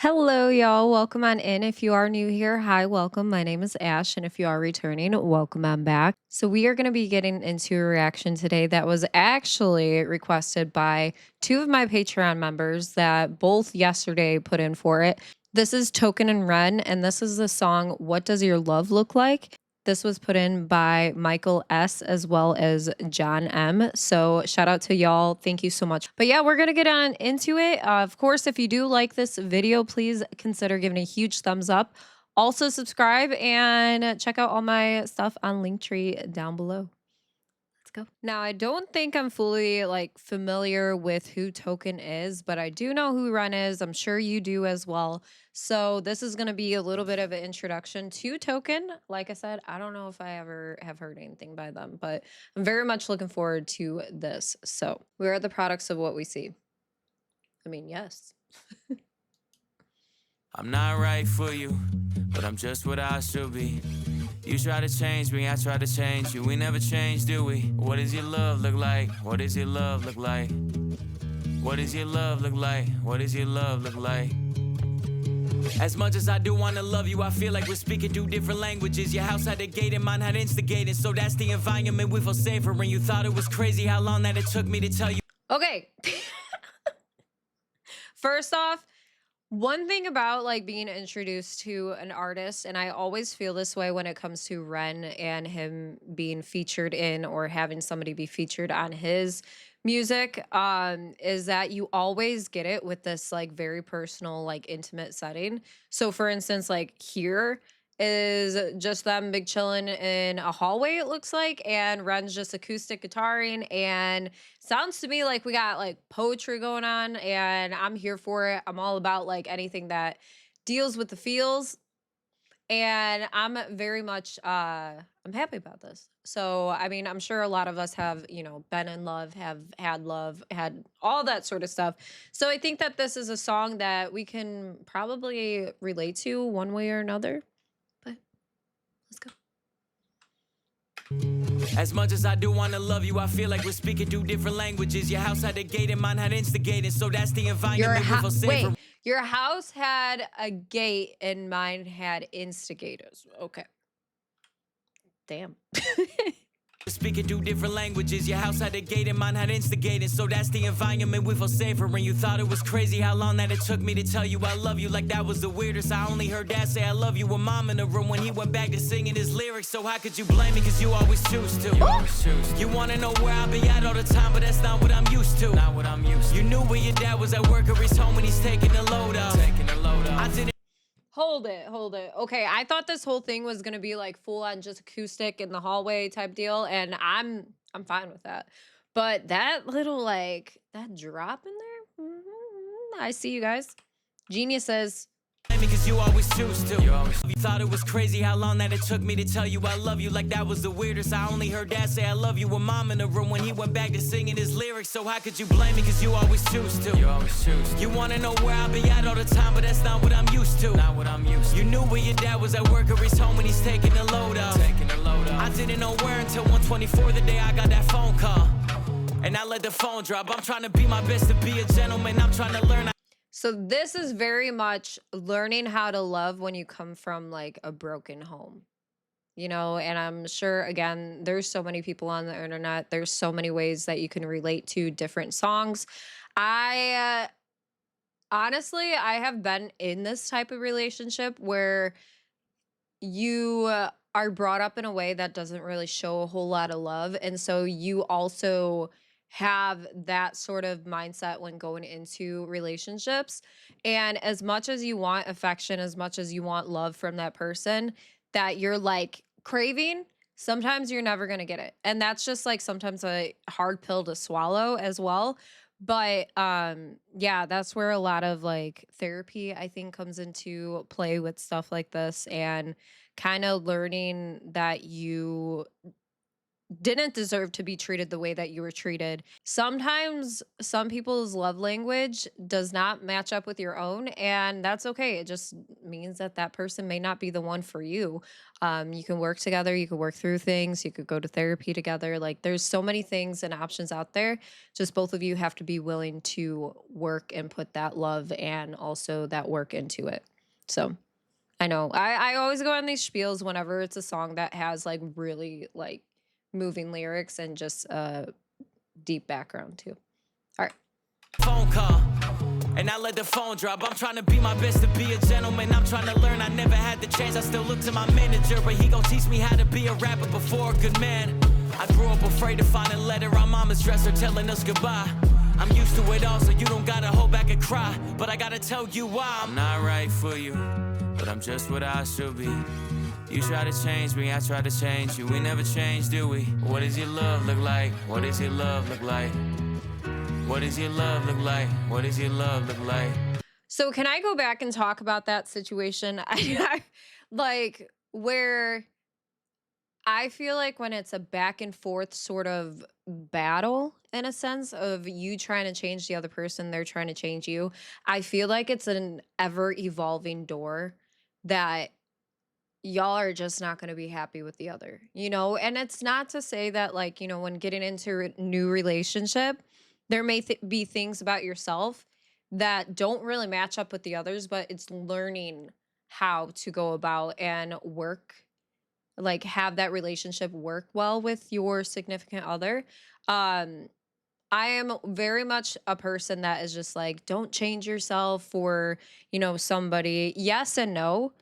Hello, y'all. Welcome on in. If you are new here, hi, welcome. My name is Ash, and if you are returning, welcome on back. So, we are going to be getting into a reaction today that was actually requested by two of my Patreon members that both yesterday put in for it. This is Token and Ren, and this is the song What Does Your Love Look Like? This was put in by Michael S. as well as John M. So shout out to y'all. Thank you so much. But yeah, we're going to get on into it. Of course, if you do like this video, please consider giving a huge thumbs up. Also subscribe and check out all my stuff on Linktree down below. Let's go. Now, I don't think I'm fully familiar with who Token is, but I do know who Ren is. I'm sure you do as well. So this is going to be a little bit of an introduction to Token. Like I said, I don't know if I ever have heard anything by them, but I'm very much looking forward to this. So we are the products of what we see. I mean, yes. I'm not right for you, but I'm just what I should be. You try to change me, I try to change you. We never change, do we? What does your love look like? What does your love look like? What does your love look like? What does your love look like? As much as I do wanna love you, I feel like we're speaking two different languages. Your house had a gate and mine had instigated, so that's the environment we feel safer in. You thought it was crazy how long that it took me to tell you. Okay. First off, one thing about being introduced to an artist, and I always feel this way when it comes to Ren and him being featured in or having somebody be featured on his music, is that you always get it with this very personal, intimate setting. So for instance, here is just them big chilling in a hallway, it looks like, and Ren's just acoustic guitaring, and sounds to me like we got poetry going on, and I'm here for it. I'm all about anything that deals with the feels, and I'm very much I'm happy about this. So I mean, I'm sure a lot of us have, been in love, have had love, had all that sort of stuff. So I think that this is a song that we can probably relate to one way or another. But let's go. As much as I do wanna love you, I feel like we're speaking two different languages. Your house had a gate and mine had instigated, so that's the environment we feel safer. Wait, your house had a gate and mine had instigators. Okay. Damn. Speaking two different languages. Your house had a gate and mine had instigated, so that's the environment we feel safer in. You thought it was crazy how long that it took me to tell you I love you, like that was the weirdest. I only heard dad say I love you with mom in the room when he went back to singing his lyrics. So how could you blame me, cause you always choose to. You wanna know where I be at all the time, but that's not what I'm used to. Not what I'm used to. You knew where your dad was at work or he's home when he's taking the load off. I didn't. Hold it, hold it. Okay, I thought this whole thing was gonna be full on just acoustic in the hallway type deal, and I'm fine with that. But that little that drop in there, I see you guys. Genius says, Because you always choose to. You thought it was crazy how long that it took me to tell you I love you, like that was the weirdest. I only heard dad say I love you with mom in the room when he went back to singing his lyrics. So how could you blame me, cause you always choose to. You wanna know where I be at all the time, but that's not what I'm used to. Not what I'm used to. You knew where your dad was at work or he's home when he's taking the load off. I didn't know where until 1:24 the day I got that phone call, and I let the phone drop. I'm trying to be my best to be a gentleman. I'm trying to learn. so this is very much learning how to love when you come from a broken home. And I'm sure, again, there's so many people on the internet. There's so many ways that you can relate to different songs. I honestly, I have been in this type of relationship where you are brought up in a way that doesn't really show a whole lot of love. And so you also have that sort of mindset when going into relationships. And as much as you want affection, as much as you want love from that person that you're craving, sometimes you're never going to get it. And that's just sometimes a hard pill to swallow as well. But yeah, that's where a lot of therapy I think comes into play with stuff like this, and kind of learning that you didn't deserve to be treated the way that you were treated. Sometimes some people's love language does not match up with your own, and that's okay. It just means that that person may not be the one for you. You can work together, you could work through things, you could go to therapy together. Like, there's so many things and options out there. Just both of you have to be willing to work and put that love and also that work into it. So I know. I always go on these spiels whenever it's a song that has like really like moving lyrics and just deep background too. All right. Phone call, and I let the phone drop. I'm trying to be my best to be a gentleman. I'm trying to learn. I never had the chance. I still look to my manager, but he gon' teach me how to be a rapper before a good man. I grew up afraid to find a letter on mama's dresser telling us goodbye. I'm used to it all, so you don't gotta hold back and cry. But I gotta tell you why I'm not right for you, but I'm just what I should be. You try to change me, I try to change you. We never change, do we? What does your love look like? What does your love look like? What does your love look like? What does your love look like? So can I go back and talk about that situation? Like where I feel like when it's a back and forth sort of battle in a sense of you trying to change the other person, they're trying to change you. I feel like it's an ever evolving door that y'all are just not going to be happy with the other, you know? And it's not to say that, like, you know, when getting into a new relationship, there may be things about yourself that don't really match up with the others, but it's learning how to go about and work, like, have that relationship work well with your significant other. Um, I am very much a person that is just like, don't change yourself for, you know, somebody. Yes and no.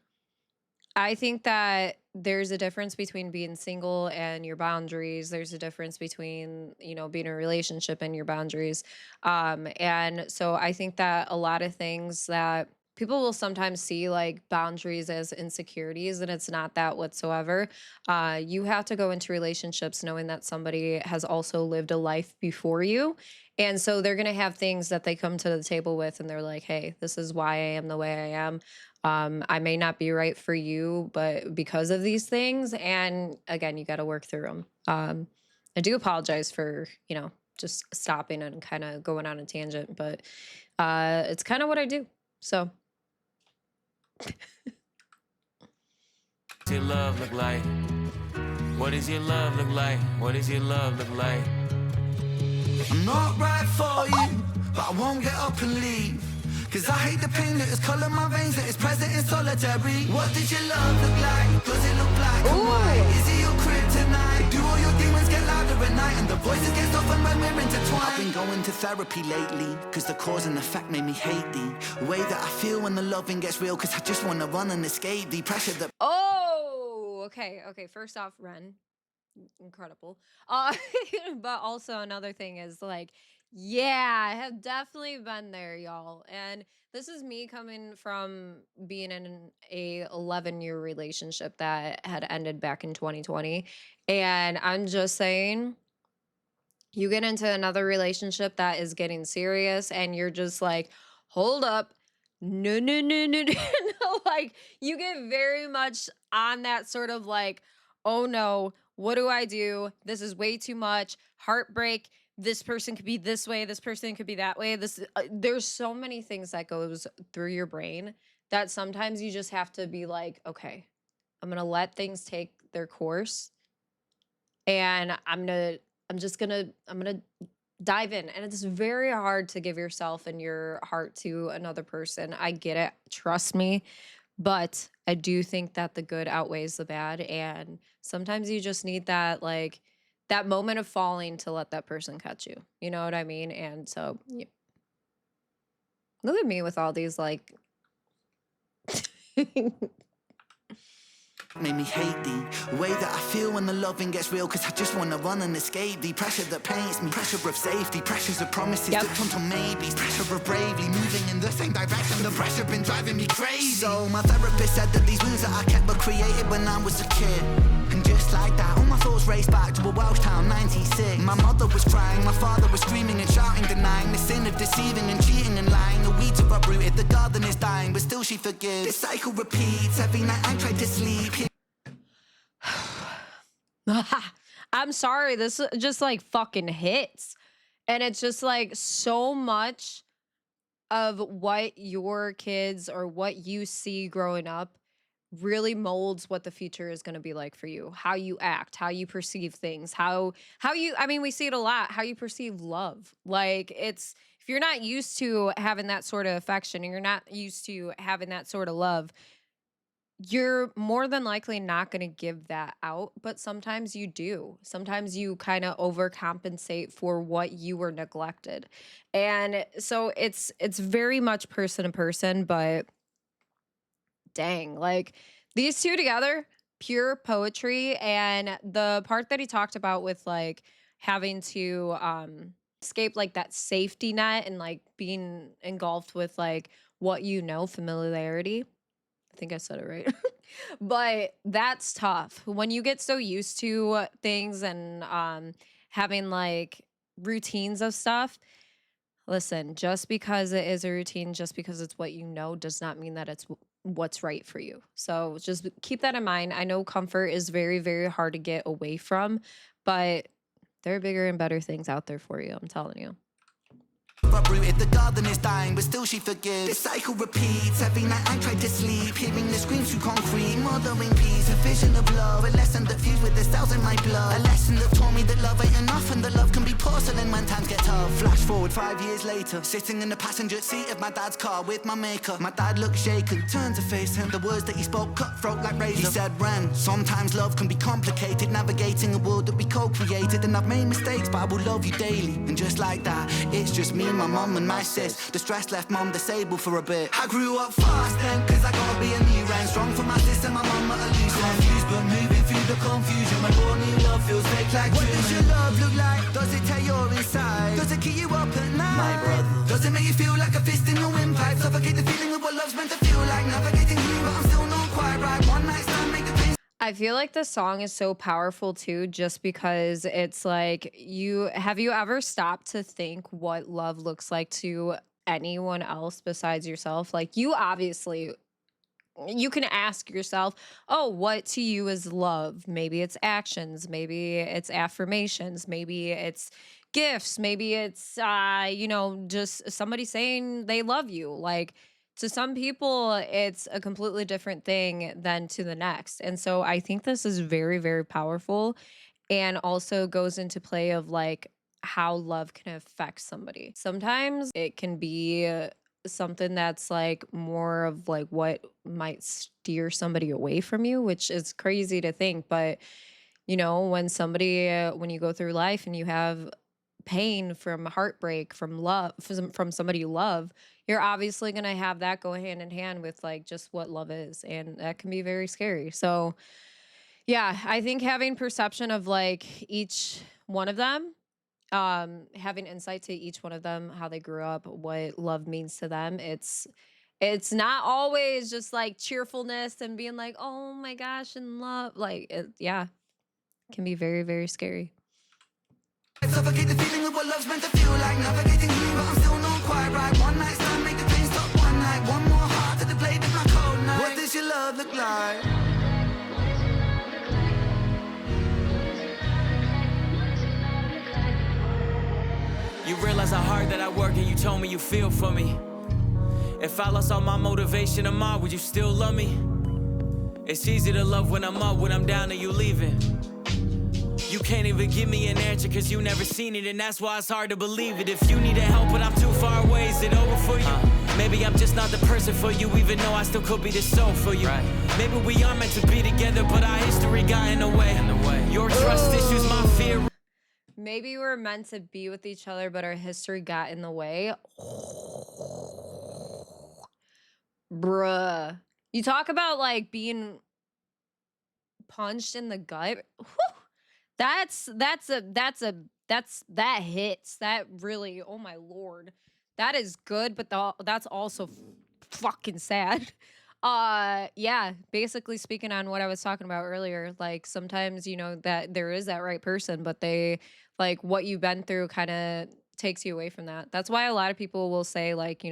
I think that there's a difference between being single and your boundaries. There's a difference between, you know, being in a relationship and your boundaries. And so I think that a lot of things that people will sometimes see like boundaries as insecurities, and it's not that whatsoever. You have to go into relationships knowing that somebody has also lived a life before you. And so they're going to have things that they come to the table with, and they're like, hey, this is why I am the way I am. I may not be right for you, but because of these things, and again, you got to work through them. I do apologize for, you know, just stopping and kind of going on a tangent, but it's kind of what I do. So. What does your love look like? What does your love look like? What does your love look like? I'm not right for you, but I won't get up and leave. Cause I hate the pain that is colored my veins, that is present in solitary. What does your love look like? Does it look black and white? Is it your kryptonite? Do all your demons get louder at night? And the voices get softened when we're intertwined. I've been going to therapy lately, cause the cause and effect made me hate the way that I feel when the loving gets real. Cause I just wanna run and escape the pressure that... Oh, okay. Okay. First off, Ren, incredible. But also another thing is like, yeah, I have definitely been there, y'all. And this is me coming from being in a 11-year relationship that had ended back in 2020. And I'm just saying, you get into another relationship that is getting serious and you're just like, hold up. No, no, no, no, no. No. Like, you get very much on that sort of like, oh no, what do I do? This is way too much. Heartbreak. This person could be this way. This person could be that way. There's so many things that goes through your brain that sometimes you just have to be like, okay, I'm going to let things take their course, and I'm going to dive in. And it's very hard to give yourself and your heart to another person. I get it. Trust me. But I do think that the good outweighs the bad. And sometimes you just need that, like, that moment of falling to let that person catch you. You know what I mean? And so, yeah. Look at me with all these, like, made me hate the way that I feel when the loving gets real. Cause I just wanna run and escape the pressure that paints me. Pressure of safety, pressures of promises that turn to maybes. Pressure of bravely moving in the same direction. The pressure been driving me crazy. So my therapist said that these wounds that I kept were created when I was a kid. And just like that, all my thoughts raced back to a Welsh town, 96. My mother was crying, my father was screaming and shouting, denying the sin of deceiving and cheating and lying. The weeds are uprooted, the garden is dying, but still she forgives. This cycle repeats, every night I try to sleep. I'm sorry, this just like fucking hits. And it's just like so much of what your kids or what you see growing up really molds what the future is going to be like for you. How you act, how you perceive things, how you I mean we see it a lot, how you perceive love. Like it's if you're not used to having that sort of affection and you're not used to having that sort of love, you're more than likely not going to give that out, but sometimes you do. Sometimes you kind of overcompensate for what you were neglected. And so it's very much person to person, but dang, like these two together, pure poetry. And the part that he talked about with like having to escape like that safety net and like being engulfed with like what you know, familiarity. I think I said it right. But that's tough. When you get so used to things and having like routines of stuff, listen, just because it is a routine, just because it's what you know, does not mean that it's what's right for you. So just keep that in mind. I know comfort is very, very hard to get away from, but there are bigger and better things out there for you. I'm telling you. Uprooted, the garden is dying, but still she forgives. This cycle repeats. Every night I try to sleep, hearing the screams through concrete. Mothering peace, a vision of love, a lesson that fused with the cells in my blood. A lesson that taught me that love ain't enough, and that love can be porcelain when times get tough. Flash forward 5 years later, sitting in the passenger seat of my dad's car with my maker. My dad looked shaken, turned to face him. The words that he spoke cut throat like razor. He said, Ren, sometimes love can be complicated, navigating a world that we co-created. And I've made mistakes, but I will love you daily. And just like that, it's just me, my mum and my sis. The stress left mum disabled for a bit. I grew up fast then, cause I gotta be a new Ren. Strong for my sister, my mum at a loose end. Confused but moving through the confusion. My born new love feels fake like What does your love look like? Does it tear your inside? Does it keep you up at night? My brother. Does it make you feel like a fist in your windpipe? Suffocate the feeling of what love's meant to feel like. Navigating green but I'm still not quite right. One night stand make the pain. I feel like the song is so powerful too, just because it's like have you ever stopped to think what love looks like to anyone else besides yourself? Like you obviously you can ask yourself, oh, what to you is love? Maybe it's actions, maybe it's affirmations, maybe it's gifts, maybe it's just somebody saying they love you. Like to some people, it's a completely different thing than to the next. And so I think this is very, very powerful and also goes into play of like how love can affect somebody. Sometimes it can be something that's like more of like what might steer somebody away from you, which is crazy to think. But, when you go through life and you have pain from heartbreak, from love, from somebody you love, you're obviously going to have that go hand in hand with like just what love is. And that can be very scary. So, yeah, I think having perception of like each one of them, having insight to each one of them, how they grew up, what love means to them, it's not always just like cheerfulness and being like, oh my gosh, and love. Like, it can be very, very scary. Suffocate the feeling of what love's meant to feel like. Navigating green but I'm still not quite right. One night stand make the pain stop one night. One more heart to the blade of my cold night. What does your love look like? You realize how hard that I work and you told me you feel for me. If I lost all my motivation tomorrow, would you still love me? It's easy to love when I'm up, when I'm down and you leaving. You can't even give me an answer cause you never seen it, and that's why it's hard to believe it. If you needed help but I'm too far away, is it over for you? Maybe I'm just not the person for you, even though I still could be the soul for you. Maybe we are meant to be together, but our history got in the way. Your trust issues, my fear. Maybe we're meant to be with each other, but our history got in the way. Bruh. You talk about like being punched in the gut. Whew. That hits. That really, oh my Lord. That is good, but that's also fucking sad. Yeah, basically speaking on what I was talking about earlier, like sometimes, that there is that right person, but they like what you've been through kind of takes you away from that. That's why a lot of people will say like,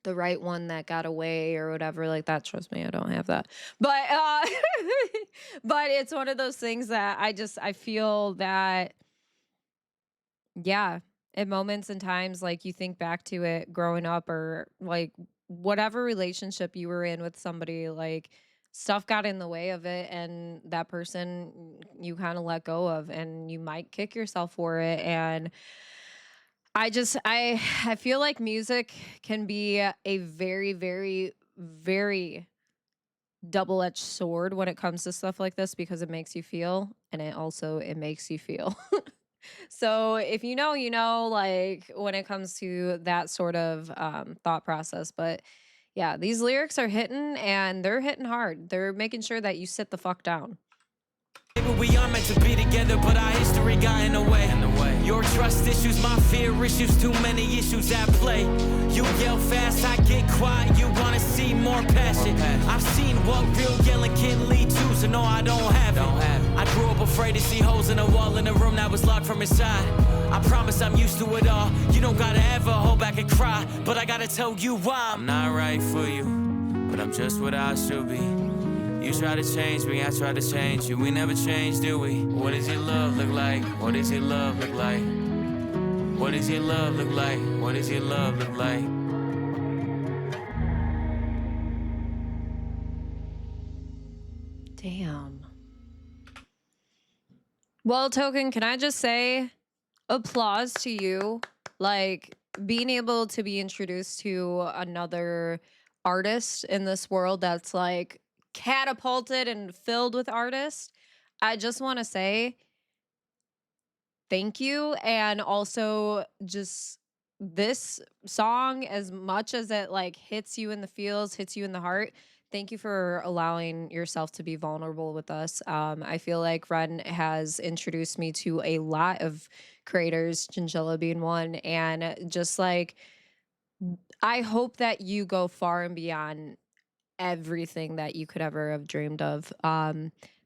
the right one that got away or whatever like that. Trust me, I don't have that. But but it's one of those things that I feel that yeah, at moments and times like you think back to it growing up or like whatever relationship you were in with somebody, like stuff got in the way of it and that person you kind of let go of and you might kick yourself for it. And I feel like music can be a very, very, very double-edged sword when it comes to stuff like this because it makes you feel and it makes you feel. So if you know, you know, like when it comes to that sort of thought process. But yeah, these lyrics are hitting and they're hitting hard. They're making sure that you sit the fuck down. Maybe we are meant to be together, but our history got in the way. Your trust issues, my fear issues, too many issues at play. You yell fast, I get quiet, you wanna see more passion. I've seen what real yelling can lead to, so no, I don't have it. I grew up afraid to see holes in a wall in a room that was locked from inside. I promise I'm used to it all. You don't gotta ever hold back and cry, but I gotta tell you why. I'm not right for you, but I'm just what I should be. You try to change me, I try to change you. We never change, do we? What does your love look like? What does your love look like? What does your love look like? What does your love look like? Damn. Well, Token, can I just say applause to you? Like being able to be introduced to another artist in this world that's like catapulted and filled with artists. I just want to say thank you. And also just this song, as much as it like hits you in the feels, hits you in the heart, thank you for allowing yourself to be vulnerable with us. I feel like Ren has introduced me to a lot of creators, Chinchilla being one, and just like I hope that you go far and beyond everything that you could ever have dreamed of.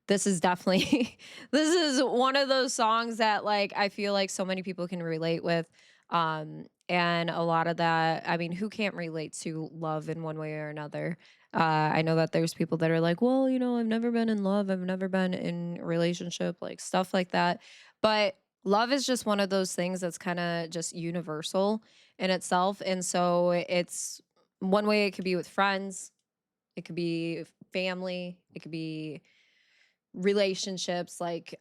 This is definitely this is one of those songs that like I feel like so many people can relate with. And a lot of that, I mean, who can't relate to love in one way or another? I know that there's people that are like, well, you know, I've never been in love, I've never been in a relationship, like stuff like that. But love is just one of those things that's kind of just universal in itself. And so it's one way it could be with friends, it could be family, it could be relationships, like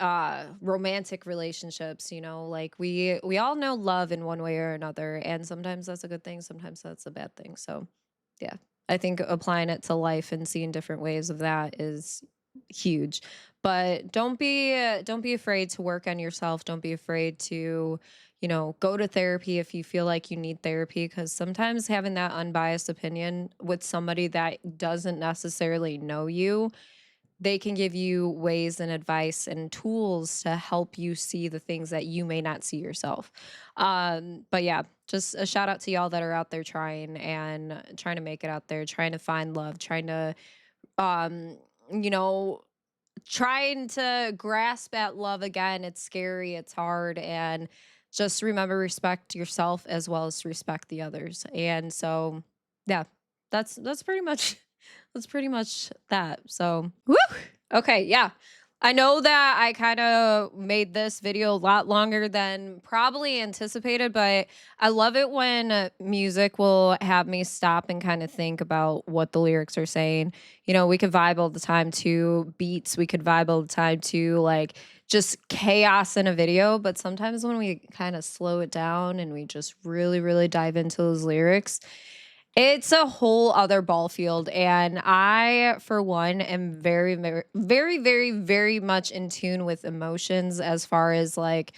romantic relationships, you know, like we all know love in one way or another, and sometimes that's a good thing, sometimes that's a bad thing. So, yeah. I think applying it to life and seeing different ways of that is huge. But don't be afraid to work on yourself. Don't be afraid to, you know, go to therapy if you feel like you need therapy, because sometimes having that unbiased opinion with somebody that doesn't necessarily know you, they can give you ways and advice and tools to help you see the things that you may not see yourself. But yeah, just a shout out to y'all that are out there trying to make it out there, trying to find love, trying to, um, you know, trying to grasp at love again. It's scary, it's hard, and just remember respect yourself as well as respect the others. And so, yeah, that's pretty much that's pretty much that. So, woo! Okay, yeah. I know that I kind of made this video a lot longer than probably anticipated, but I love it when music will have me stop and kind of think about what the lyrics are saying. You know, we could vibe all the time to beats, we could vibe all the time to like just chaos in a video, but sometimes when we kind of slow it down and we just really, really dive into those lyrics, it's a whole other ball field, and I, for one, am very, very, very, very, very much in tune with emotions as far as like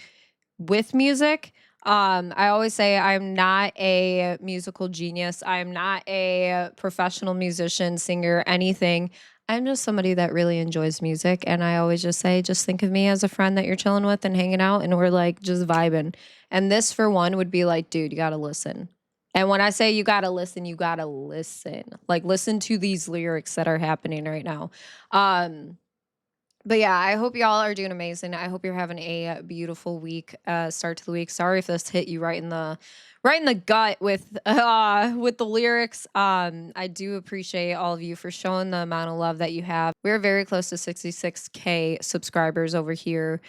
with music. I always say I'm not a musical genius. I'm not a professional musician, singer, anything. I'm just somebody that really enjoys music, and I always just say, just think of me as a friend that you're chilling with and hanging out, and we're like just vibing. And this, for one, would be like, dude, you gotta listen. And when I say you gotta listen, you gotta listen. Like listen to these lyrics that are happening right now. Um, But yeah, I hope y'all are doing amazing. I hope you're having a beautiful week, start to the week. Sorry if this hit you right in the gut with the lyrics. I do appreciate all of you for showing the amount of love that you have. We're very close to 66K subscribers over here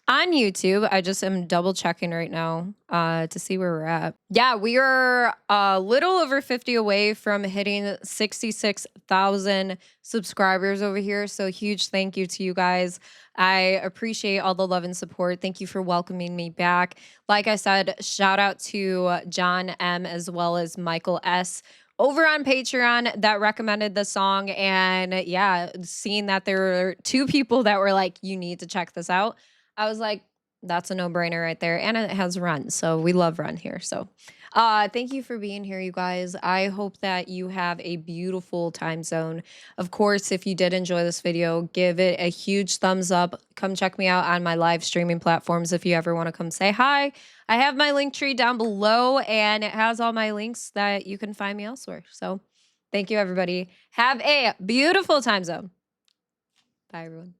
on YouTube. I just am double checking right now to see where we're at. Yeah, we are a little over 50 away from hitting 66,000 subscribers over here. So huge thank you to you guys. I appreciate all the love and support. Thank you for welcoming me back. Like I said, shout out to John M as well as Michael S over on Patreon that recommended the song. And yeah, seeing that there were two people that were like, you need to check this out, I was like, that's a no-brainer right there. And it has Run. So we love Run here. So thank you for being here, you guys. I hope that you have a beautiful time zone. Of course, if you did enjoy this video, give it a huge thumbs up. Come check me out on my live streaming platforms if you ever want to come say hi. I have my link tree down below, and it has all my links that you can find me elsewhere. So thank you, everybody. Have a beautiful time zone. Bye, everyone.